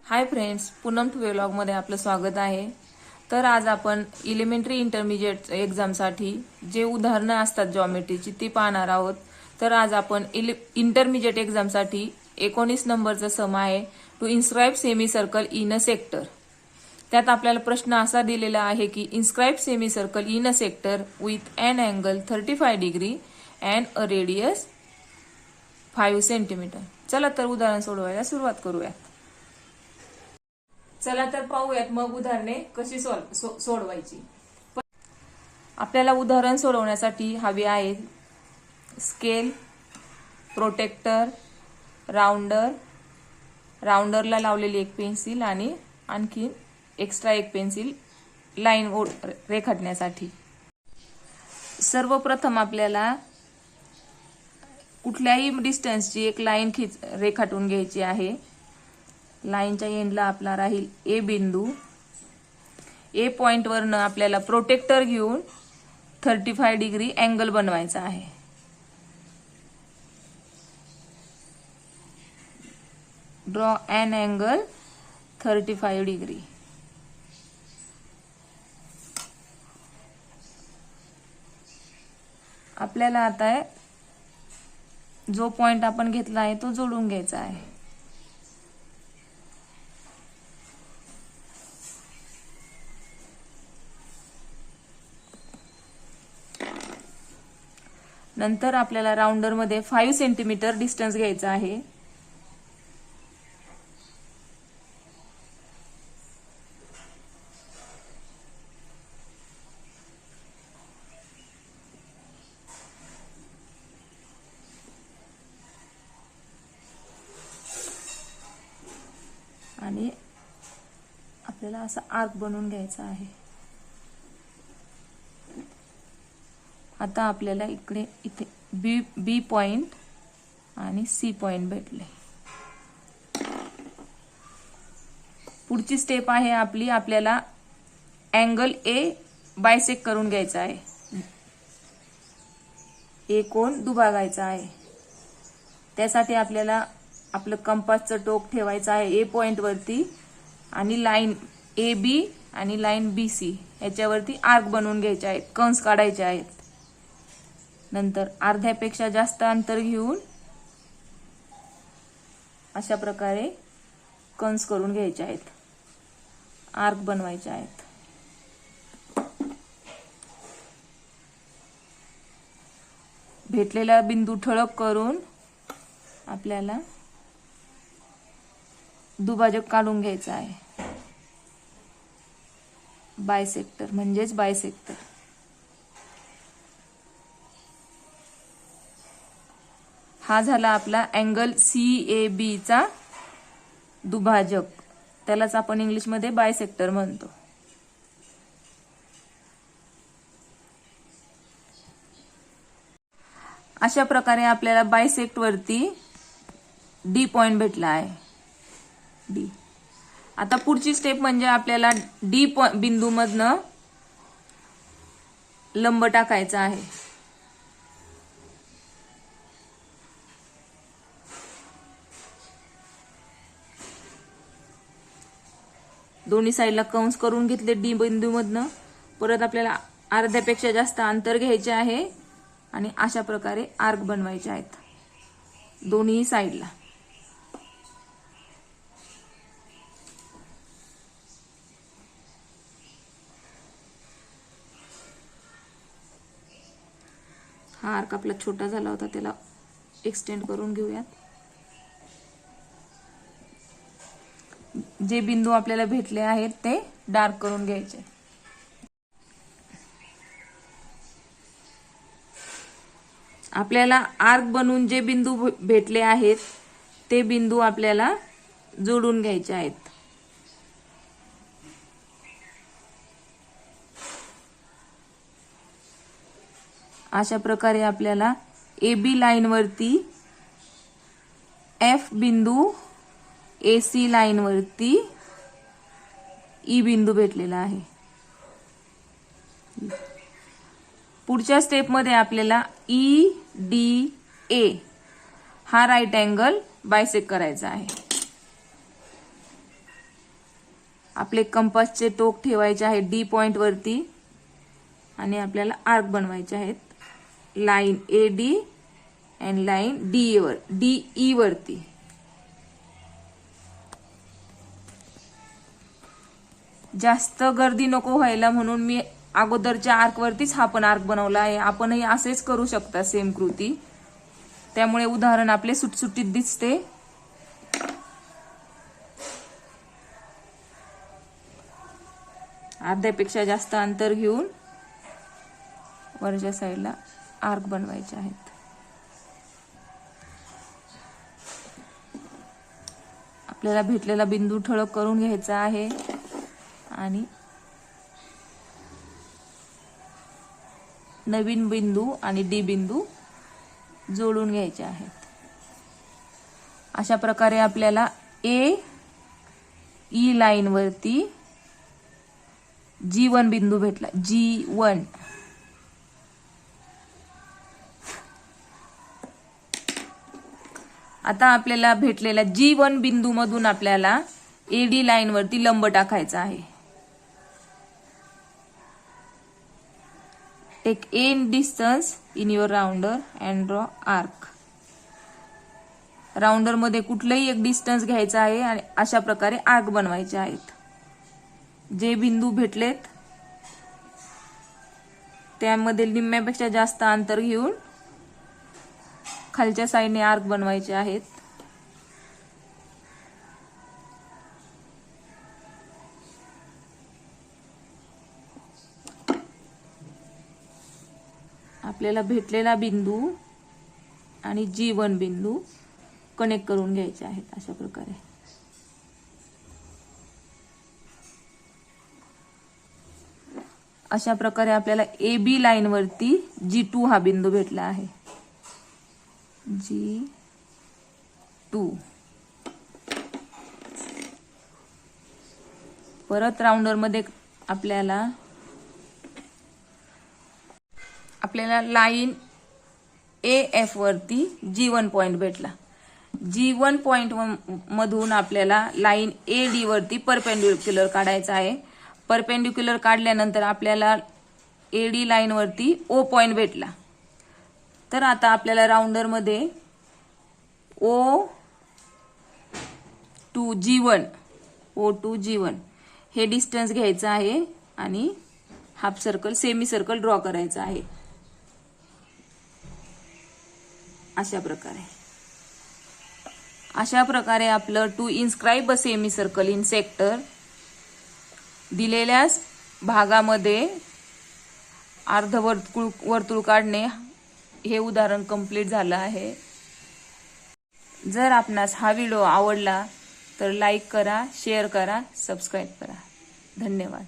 Hi friends, Poonam to व्लॉगमध्ये आपलं स्वागत आहे। तर आज आपण एलिमेंटरी इंटरमिजिएट एक्झामसाठी जे उदाहरणं असतात जॉमेट्रीची ती पाहणार आहोत। तर आज आपण इंटरमिजिएट एक्झामसाठी 19 नंबरचा सम आहे to inscribe semi circle in a sector. त्यात आपल्याला प्रश्न असा दिलेला आहे की inscribe semi circle in a sector with an angle 35 degree and a radius 5 centimetre. चला तर उदाहरण सोडवायला सुरुवात करूया। चला तर पाहूयात मग उदाहरणे कशी सोडवायची। आपल्याला उदाहरण सोडवण्यासाठी हवी आहे स्केल, प्रोटेक्टर, राउंडरला लावलेली एक पेन्सिल आणि आणखी एक्स्ट्रा एक पेन्सिल लाईन रेखाटण्यासाठी। सर्वप्रथम आपल्याला कुठल्याही डिस्टन्सची एक लाईन रेखाटून घ्यायची आहे। लाईनच्या एंडला आपला राहील ए बिंदू। ए पॉइंट वरनं आपल्याला प्रोटेक्टर घेऊन 35 डिग्री अँगल बनवायचा आहे। Draw an angle 35 degree. आपल्याला आता जो पॉइंट आपण घेतला आहे तो जोडून घ्यायचा आहे। नंतर आपल्याला राउंडर मध्ये 5 सेंटीमीटर डिस्टन्स घ्यायचा आहे। आणि आपल्याला असा आर्क बनवून घ्यायचा आहे। आता आपल्याला इथे बी पॉइंट आणि सी पॉइंट भेटले। पुढची स्टेप आहे आपल्याला अँगल ए बायसेक्ट करून घ्यायचा आहे। ए कोन दुभागायचा आहे। त्यासाठी आपल्याला आपलं कंपासचं टोक ठेवायचं आहे ए पॉइंट वरती आणि लाईन ए बी आणि लाईन बी सी याच्यावरती आर्क बनवून घ्यायचे आहेत, कंस काढायचे आहेत। नंतर अर्ध्यापेक्षा जास्त अंतर घेऊन अशा प्रकारे कंस करून घ्यायचे आहेत, आर्क बनवायचे आहेत। भेटलेला बिंदू ठळक करून आपल्याला दुभाजक काढून घ्यायचा आहे। बायसेक्टर म्हणजेच बायसेक्टर। हा झाला आपला अँगल CAB चा दुभाजक, त्यालाच आपण इंग्लिश मध्ये बायसेक्टर म्हणतो। अशा प्रकारे आपल्याला बायसेक्ट वरती डी पॉइंट भेटला आहे। डी। आता पुढची स्टेप म्हणजे आपल्याला डी बिंदू मधनं लंब टाकायचा आहे। दोन्ही साईडला कंस करून घेतले डी बिंदू मधनं। परत आपल्याला अर्ध्यापेक्षा जास्त अंतर घ्यायचे आहे आणि अशा प्रकारे आर्क बनवायचे आहेत दोन्ही साईडला। हा आर्क आपला छोटा झाला होता, त्याला एक्सटेंड करून घेऊयात। जे बिंदू आपल्याला भेटले आहेत ते डार्क करून घ्यायचे। आपल्याला आर्क बनवून जे बिंदू भेटले आहेत ते बिंदू आपल्याला जोडून घ्यायचे आहेत। अशा प्रकारे आपल्याला AB लाईन वरती F बिंदू, AC लाईन वरती E बिंदू भेटलेला आहे। पुढच्या स्टेप मध्ये आपल्याला EDA हा राईट अँगल बायसेक्ट करायचा आहे। आपले कंपासचे टोक ठेवायचे आहे डी पॉइंट वरती आणि आपल्याला आर्क बनवायचे आहेत. Line AD and line DE वरती. जास्त गर्दी नको व्हायला म्हणून मी अगोदरच्या आर्क वरतीच हा पण आर्क बनवला आहे. आपणही असेच करू शकता सेम कृती. त्यामुळे उदाहरण आपले सुटसुटीत दिसते. अर्ध्यापेक्षा जास्त अंतर घेऊन वरच्या साईडला आर्क बनवायचे आहेत. आपल्याला भेटलेला बिंदू ठळक करून घ्यायचा आहे आणि नवीन बिंदू आणि डी बिंदू जोडून घ्यायचे आहेत. अशा प्रकारे आपल्याला AE लाईन वरती G1 बिंदू भेटला. G1 आता आपल्याला भेटलेल्या G1 बिंदू मधून आपल्याला AD लाईन वरती लंब टाकायचा आहे. Take n distance in your rounder and draw arc. Rounder मध्ये कुठलंही एक डिस्टन्स घ्यायचा आहे आणि अशा प्रकारे आर्क बनवायचे आहेत. जे बिंदू भेटलेत त्यामध्ये निम्म्यापेक्षा जास्त अंतर घेऊन खालच्या साईडने आर्क बनवायचे आहेत. आपल्याला भेटलेला बिंदू आणि G1 बिंदू कनेक्ट करून घ्यायचे आहेत अशा प्रकारे. अशा प्रकारे आपल्याला AB लाईन वरती G2 हा बिंदू भेटला आहे. G2 परत राउंडर मध्ये आपल्याला लाईन AF वरती G1 पॉइंट भेटला. G1 पॉइंट मधून आपल्याला लाईन AD वरती परपेंडिक्युलर काढायचा आहे. परपेंडिक्युलर काढल्यानंतर आपल्याला AD लाईन वरती O पॉइंट भेटला. तर आता आपल्याला राउंडर मध्ये O टू G1 हे डिस्टन्स घ्यायचं आहे आणि half circle semi circle draw करायचं आहे. अशा प्रकारे आपलं to inscribe a semi circle in sector दिलेल्या भागामध्ये अर्धवर्तुळ काढणे हे उदाहरण कंप्लीट झालं आहे. जर आपणास हा व्हिडिओ आवडला तर लाईक करा, शेअर करा, सबस्क्राईब करा. धन्यवाद.